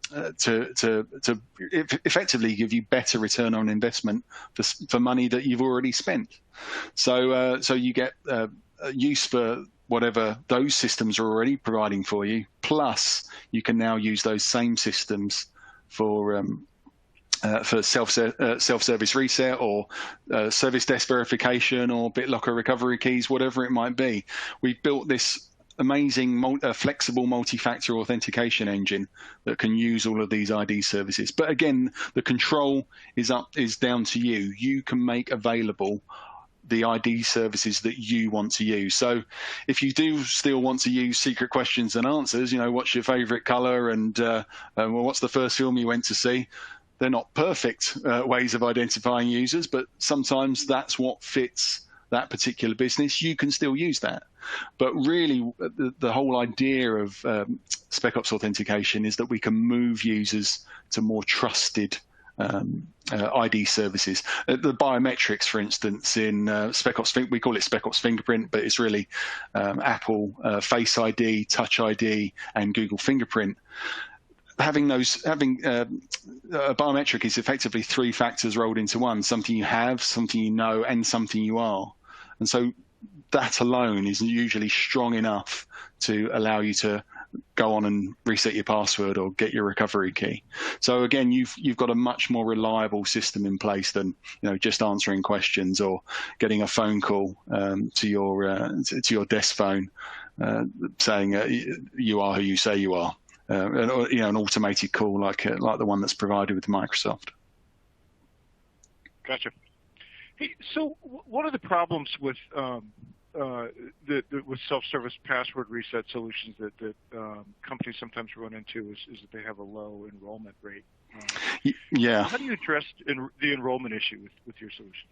effectively give you better return on investment for money that you've already spent. So you get use for whatever those systems are already providing for you, plus you can now use those same systems for self-service reset or service desk verification or BitLocker recovery keys, whatever it might be. We've built this amazing flexible multi-factor authentication engine that can use all of these ID services. But again, the control is down to you. You can make available the ID services that you want to use. So if you do still want to use secret questions and answers, what's your favorite color and what's the first film you went to see? They're not perfect ways of identifying users, but sometimes that's what fits that particular business. You can still use that. But really, the whole idea of Spec Ops authentication is that we can move users to more trusted ID services. The biometrics, for instance, in Spec Ops, we call it Spec Ops Fingerprint, but it's really Apple Face ID, Touch ID, and Google Fingerprint. Having a biometric is effectively 3 factors rolled into one: something you have, something you know, and something you are. And so that alone is usually strong enough to allow you to go on and reset your password or get your recovery key. So again, you've got a much more reliable system in place than just answering questions or getting a phone call to your desk phone saying you are who you say you are. An automated call like the one that's provided with Microsoft. Gotcha. Hey, so one of the problems with with self-service password reset solutions that companies sometimes run into is that they have a low enrollment rate. Yeah. How do you address the enrollment issue with your solution?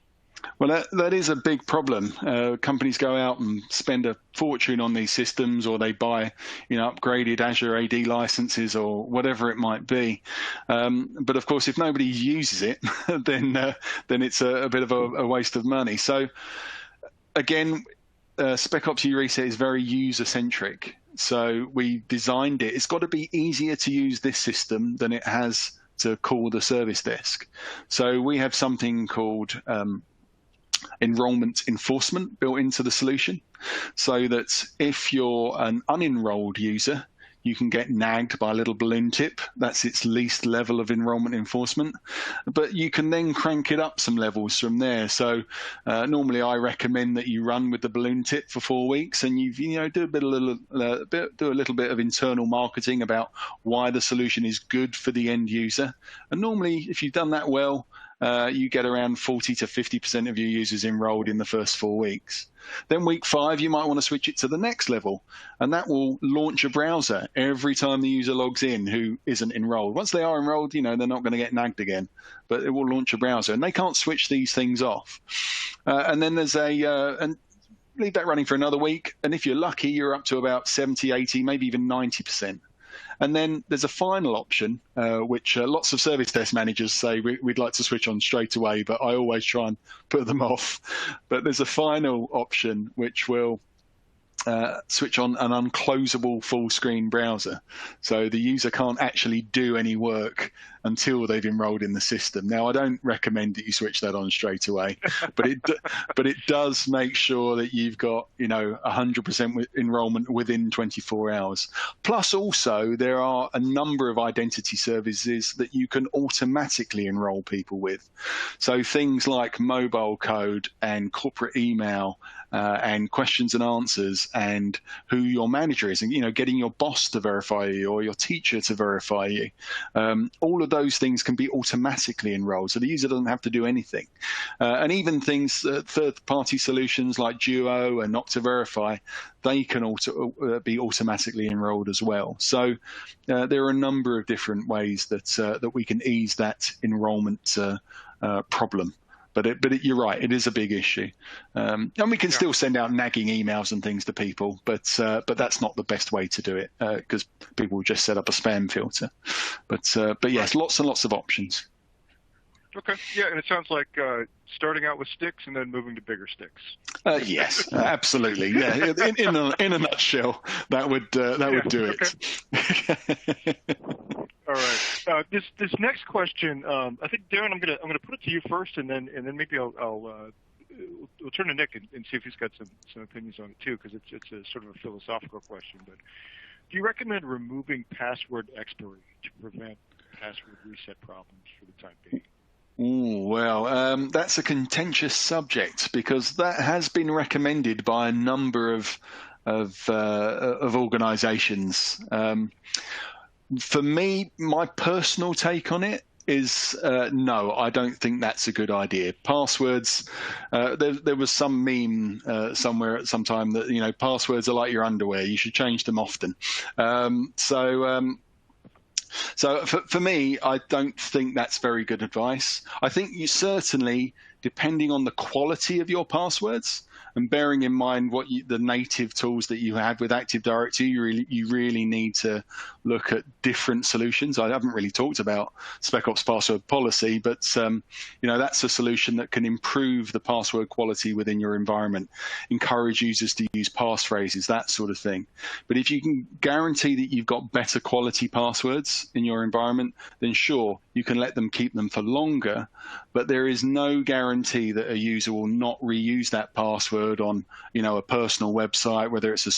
Well, that is a big problem. Companies go out and spend a fortune on these systems, or they buy, upgraded Azure AD licenses or whatever it might be. But of course, if nobody uses it, then it's a bit of a waste of money. So again, Spec Ops Reset is very user-centric. So we designed it. It's got to be easier to use this system than it has to call the service desk. So we have something called enrollment enforcement built into the solution, so that if you're an unenrolled user, you can get nagged by a little balloon tip. That's its least level of enrollment enforcement. But you can then crank it up some levels from there. So normally I recommend that you run with the balloon tip for 4 weeks, and you do a little bit of internal marketing about why the solution is good for the end user. And normally, if you've done that well, you get around 40 to 50% of your users enrolled in the first 4 weeks. Then week 5, you might want to switch it to the next level, and that will launch a browser every time the user logs in who isn't enrolled. Once they are enrolled, they're not going to get nagged again, but it will launch a browser, and they can't switch these things off. And then there's and leave that running for another week, and if you're lucky, you're up to about 70, 80, maybe even 90%. And then there's a final option, which lots of service desk managers say we'd like to switch on straight away, but I always try and put them off. But there's a final option which will switch on an unclosable full screen browser. So the user can't actually do any work until they've enrolled in the system. Now, I don't recommend that you switch that on straight away, but it does make sure that you've got 100% enrollment within 24 hours. Plus, also there are a number of identity services that you can automatically enroll people with. So things like mobile code and corporate email and questions and answers, and who your manager is, and getting your boss to verify you or your teacher to verify you. All of those things can be automatically enrolled, so the user doesn't have to do anything. And even things, third-party solutions like Duo and Verify, they can also be automatically enrolled as well. So there are a number of different ways that we can ease that enrollment problem. But you're right, it is a big issue, and we can still send out nagging emails and things to people, but that's not the best way to do it, because people will just set up a spam filter. But yes, lots and lots of options. Okay, yeah, and it sounds like starting out with sticks and then moving to bigger sticks. Yes, absolutely. Yeah, in a nutshell, that would do it. All right. This next question, I think Darren, I'm gonna put it to you first, and then maybe we'll turn to Nick and see if he's got some opinions on it too, because it's a sort of a philosophical question. But do you recommend removing password expiry to prevent password reset problems for the time being? Well, that's a contentious subject, because that has been recommended by a number of organizations. For me, my personal take on it is no, I don't think that's a good idea. Passwords, there was some meme somewhere at some time that, passwords are like your underwear. You should change them often. So for me, I don't think that's very good advice. I think you certainly, depending on the quality of your passwords, and bearing in mind the native tools that you have with Active Directory, you really need to look at different solutions. I haven't really talked about Spec Ops password policy, but that's a solution that can improve the password quality within your environment, encourage users to use passphrases, that sort of thing. But if you can guarantee that you've got better quality passwords in your environment, then sure, you can let them keep them for longer, but there is no guarantee that a user will not reuse that password on, a personal website, whether it's a,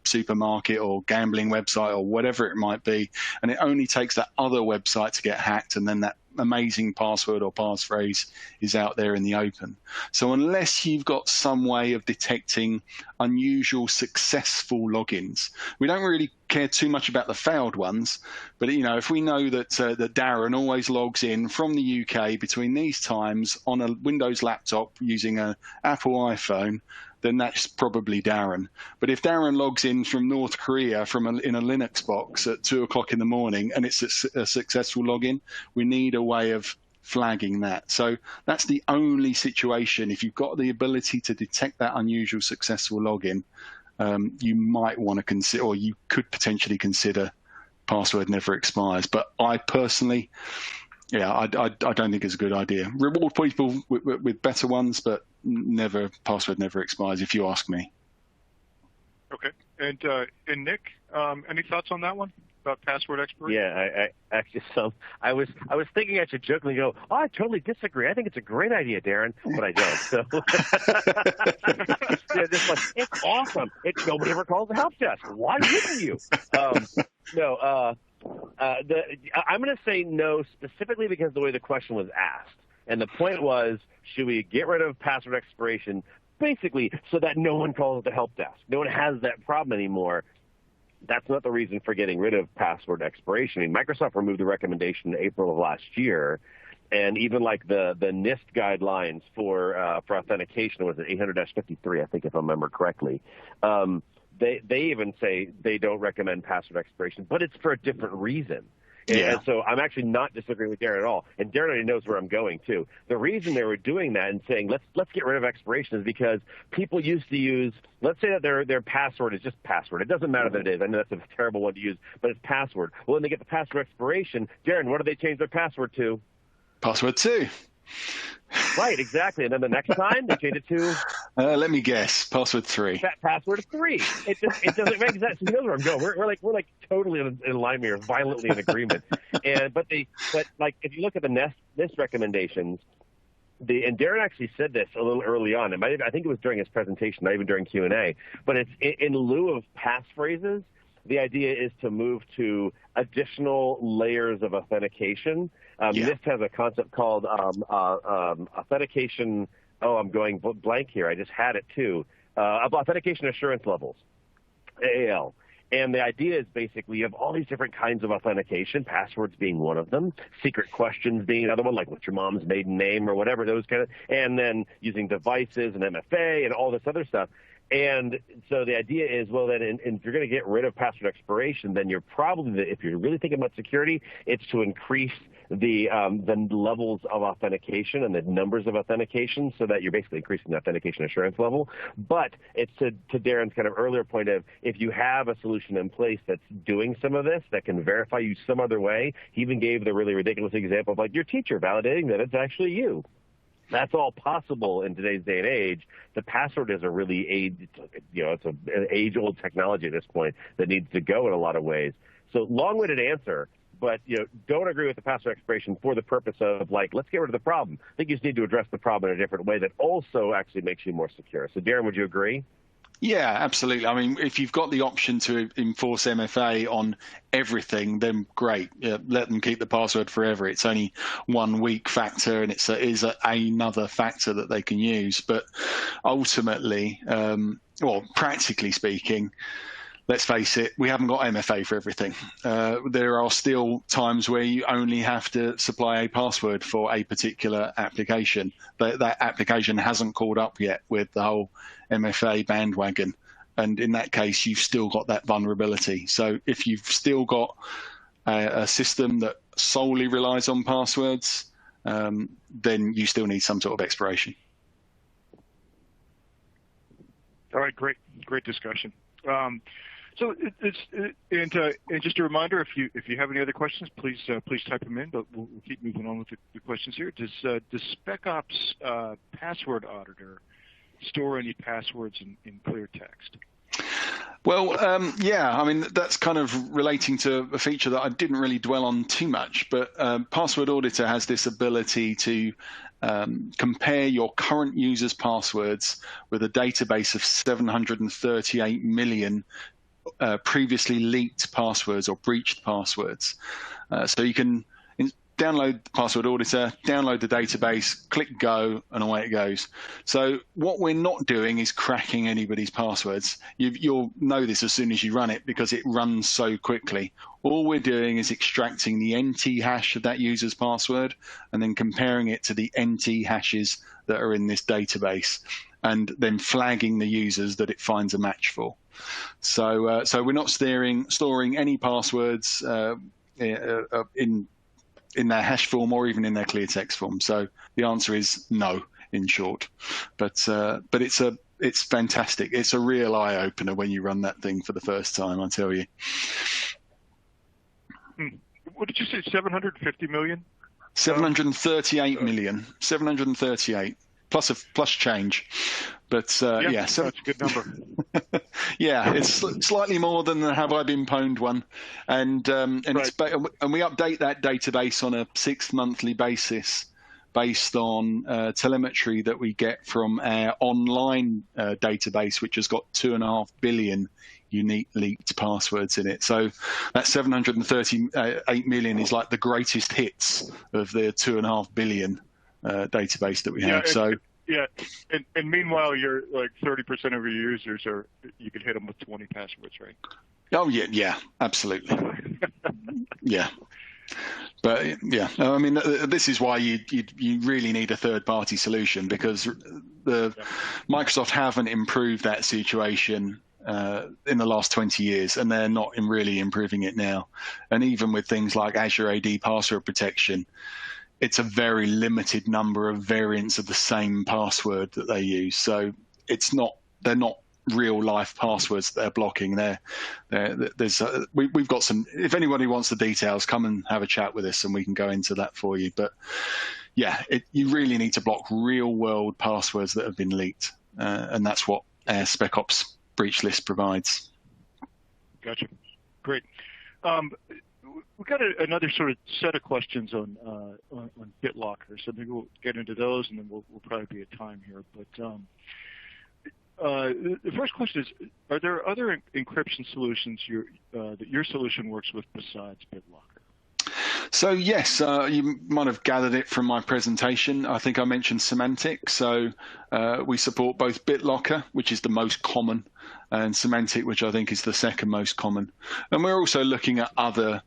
supermarket or gambling website or whatever it might be. And it only takes that other website to get hacked, and then that amazing password or passphrase is out there in the open. So unless you've got some way of detecting unusual successful logins, we don't really care too much about the failed ones, but if we know that Darren always logs in from the UK between these times on a Windows laptop using an Apple iPhone, then that's probably Darren. But if Darren logs in from North Korea in a Linux box at 2 o'clock in the morning and it's a successful login, we need a way of flagging that. So that's the only situation. If you've got the ability to detect that unusual successful login, you might want to consider, or you could potentially consider, password never expires. But I personally, I don't think it's a good idea. Reward people with better ones, but password never expires, if you ask me. Okay. And Nick, any thoughts on that one about password expiry? Yeah, I actually I was thinking I should jokingly go, I totally disagree. I think it's a great idea, Darren, but I don't. So just like, it's awesome. Nobody ever calls the help desk. Why wouldn't you? No. I'm going to say no, specifically because of the way the question was asked. And the point was, should we get rid of password expiration, basically so that no one calls the help desk? No one has that problem anymore. That's not the reason for getting rid of password expiration. I mean, Microsoft removed the recommendation in April of last year, and even like the NIST guidelines for authentication was at 800-53, I think, if I remember correctly. They even say they don't recommend password expiration, but it's for a different reason. Yeah. And so I'm actually not disagreeing with Darren at all. And Darren already knows where I'm going, too. The reason they were doing that and saying, let's get rid of expiration is because people used to use, let's say that their password is just password. It doesn't matter that it is. I know that's a terrible one to use, but it's password. Well, when they get the password expiration, Darren, what do they change their password to? Password 2. Right, exactly. And then the next time they change it to? Let me guess. Password 3. Password 3. It doesn't make sense. You know where I'm going. We're like totally in line here, violently in agreement. But if you look at the NIST recommendations, and Darren actually said this a little early on. I think it was during his presentation, not even during Q&A. But it's in lieu of passphrases. The idea is to move to additional layers of authentication. NIST has a concept called authentication. Oh, I'm going blank here. I just had it too. of authentication assurance levels, AAL. And the idea is basically you have all these different kinds of authentication, passwords being one of them, secret questions being another one, like what's your mom's maiden name or whatever, those kind of, and then using devices and MFA and all this other stuff. And so the idea is, well, then if you're going to get rid of password expiration, then you're probably, if you're really thinking about security, it's to increase the levels of authentication and the numbers of authentication so that you're basically increasing the authentication assurance level. But it's to Darren's kind of earlier point of if you have a solution in place that's doing some of this, that can verify you some other way. He even gave the really ridiculous example of like your teacher validating that it's actually you. That's all possible in today's day and age. The password is a really it's an age-old technology at this point that needs to go in a lot of ways. So long-winded answer, but don't agree with the password expiration for the purpose of like, let's get rid of the problem. I think you just need to address the problem in a different way that also actually makes you more secure. So Darren, would you agree? Yeah, absolutely. I mean, if you've got the option to enforce MFA on everything, then great. Yeah, let them keep the password forever. It's only 1 week factor, and it is another factor that they can use. But ultimately, practically speaking, let's face it, we haven't got MFA for everything. There are still times where you only have to supply a password for a particular application. That application hasn't caught up yet with the whole MFA bandwagon. And in that case, you've still got that vulnerability. So if you've still got a system that solely relies on passwords, then you still need some sort of expiration. All right, great discussion. So and just a reminder, if you have any other questions, please type them in. But we'll keep moving on with the questions here. Does Spec Ops password auditor store any passwords in clear text? Well, yeah, I mean, that's kind of relating to a feature that I didn't really dwell on too much, but Password Auditor has this ability to compare your current users' passwords with a database of 738 million previously leaked passwords or breached passwords. So you can download Password Auditor, download the database, click go, and away it goes. So what we're not doing is cracking anybody's passwords. You'll know this as soon as you run it because it runs so quickly. All we're doing is extracting the NT hash of that user's password and then comparing it to the NT hashes that are in this database and then flagging the users that it finds a match for. So we're not storing any passwords in their hash form or even in their clear text form. So the answer is no, in short. But it's fantastic. It's a real eye opener when you run that thing for the first time, I tell you. What did you say? 750 million? 738 million. 738 plus change. But yeah, that's a good number. Yeah, it's slightly more than the Have I Been Pwned one, and right. And we update that database on a 6 monthly basis based on telemetry that we get from our online database, which has got 2.5 billion unique leaked passwords in it. So that 738 million is like the greatest hits of the 2.5 billion database that we have. Yeah, and meanwhile, you're like 30% of your users you could hit them with 20 passwords, right? Oh yeah, absolutely. Yeah, but yeah, I mean, this is why you really need a third-party solution because Microsoft haven't improved that situation in the last 20 years, and they're not really improving it now. And even with things like Azure AD password protection, it's a very limited number of variants of the same password that they use. So they're not real life passwords that they're blocking. We've got some, if anybody wants the details, come and have a chat with us and we can go into that for you. But yeah, you really need to block real world passwords that have been leaked. And that's what our Spec Ops breach list provides. Gotcha. Great. We've got another sort of set of questions on BitLocker, so maybe we'll get into those, and then we'll probably be at time here. But the first question is: are there other encryption solutions that your solution works with besides BitLocker? So yes, you might have gathered it from my presentation. I think I mentioned semantic. So we support both BitLocker, which is the most common, and semantic, which I think is the second most common. And we're also looking at other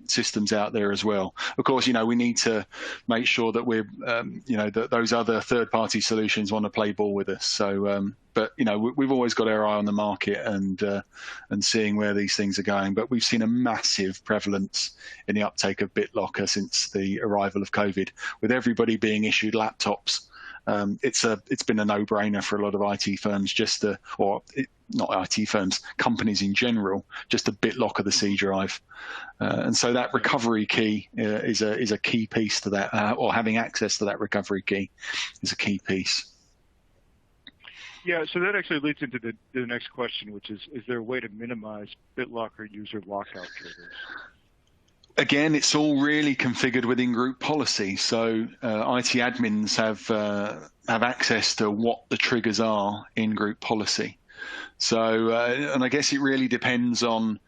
systems out there as well. Of course, we need to make sure that we're, that those other third-party solutions want to play ball with us. So, but we've always got our eye on the market and seeing where these things are going. But we've seen a massive prevalence in the uptake of BitLocker since the arrival of COVID, with everybody being issued laptops. It's been a no-brainer for a lot of IT firms not IT firms, companies in general, just to BitLocker the C drive. And so that recovery key is a key piece to that, or having access to that recovery key is a key piece. Yeah, so that actually leads into the next question, which is there a way to minimize BitLocker user lockout triggers? Again, it's all really configured within group policy. So IT admins have access to what the triggers are in group policy. So, and I guess it really depends on,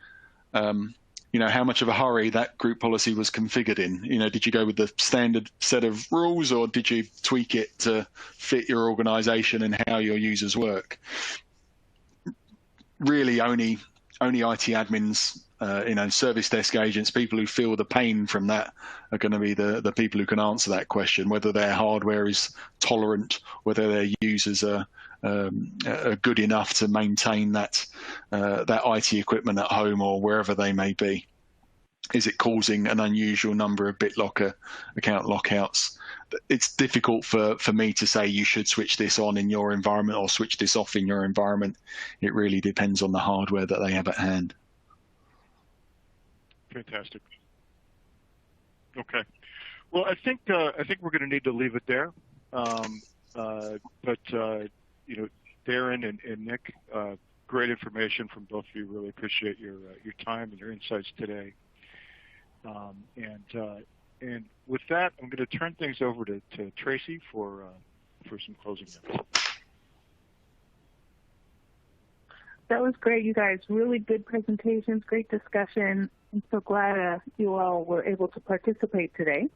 how much of a hurry that group policy was configured in. Did you go with the standard set of rules, or did you tweak it to fit your organization and how your users work? Really, only IT admins, service desk agents, people who feel the pain from that are going to be the people who can answer that question, whether their hardware is tolerant, whether their users are good enough to maintain that IT equipment at home or wherever they may be. Is it causing an unusual number of BitLocker account lockouts? It's difficult for me to say you should switch this on in your environment or switch this off in your environment. It really depends on the hardware that they have at hand. Fantastic. Okay. Well, I think we're going to need to leave it there. But Darren and Nick, great information from both of you. Really appreciate your time and your insights today. And with that, I'm going to turn things over to Tracy for some closing notes. That was great, you guys. Really good presentations, great discussion. I'm so glad you all were able to participate today.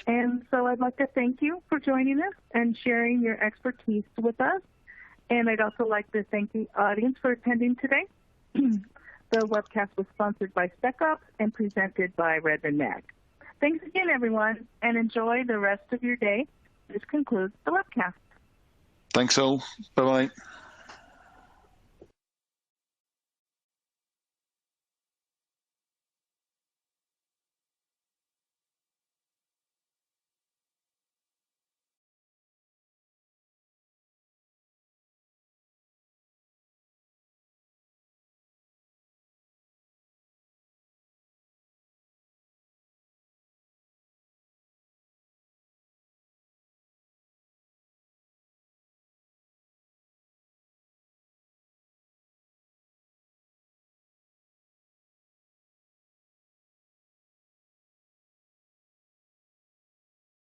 And so I'd like to thank you for joining us and sharing your expertise with us. And I'd also like to thank the audience for attending today. The webcast was sponsored by Spec Ops and presented by Redmond Mag. Thanks again, everyone, and enjoy the rest of your day. This concludes the webcast. Thanks all. Bye-bye.